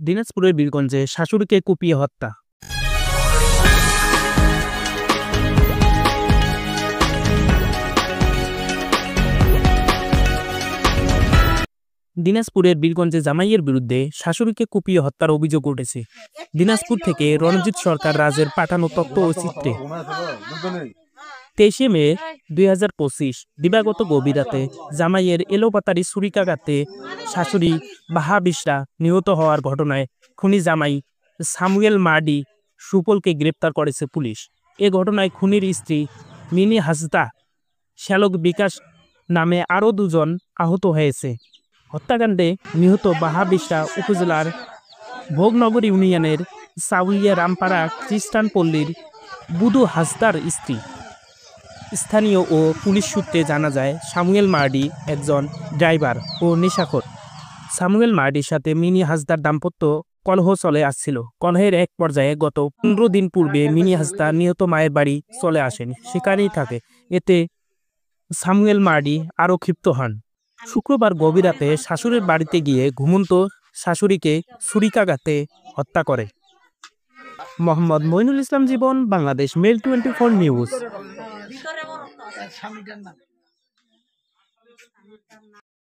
দিনাজপুরের বীরগঞ্জে শাশুড়িকে কুপিয়ে হত্যা। দিনাজপুরের বীরগঞ্জে জামাইয়ের বিরুদ্ধে শাশুড়িকে কুপিয়ে হত্যার অভিযোগ উঠেছে। দিনাজপুর থেকে রণজিৎ সরকার রাজের পাঠানো তথ্য ও চিত্রে 23 মে 2025 দিবাগত গভীর রাতে জামাইয়ের এলোপাতাড়ি ছুরিকাঘাতে শাশুড়ি বাহা বিশরা নিহত হওয়ার ঘটনায় খুনি জামাই সামুয়েল মার্ডি সুপলকে গ্রেপ্তার করেছে পুলিশ। এ ঘটনায় খুনির স্ত্রী মিনি হাসদা, শ্যালক বিকাশ নামে আরও দুজন আহত হয়েছে। হত্যাকাণ্ডে নিহত বাহা বিশরা উপজেলার ভোগনগর ইউনিয়নের সাউলিয়া রামপাড়া খ্রিস্টান পল্লীর বুধু হাসদার স্ত্রী। স্থানীয় ও পুলিশ সূত্রে জানা যায়, সামুয়েল মার্ডি একজন ড্রাইভার ও নেশাখোর। সামুয়েল মার্ডির সাথে মিনি হাসদার দাম্পত্য কলহ চলে আসছিল। কলহের এক পর্যায়ে গত 15 দিন পূর্বে মিনি হাসদা নিহত মায়ের বাড়ি চলে আসেন, সেখানেই থাকে। এতে সামুয়েল মার্ডি আরও ক্ষিপ্ত হন। শুক্রবার গভীর রাতে শাশুড়ির বাড়িতে গিয়ে ঘুমন্ত শাশুড়িকে ছুরিকাঘাতে হত্যা করে। মোহাম্মদ মইনুল ইসলাম জীবন, বাংলাদেশ মেল 24 নিউজ।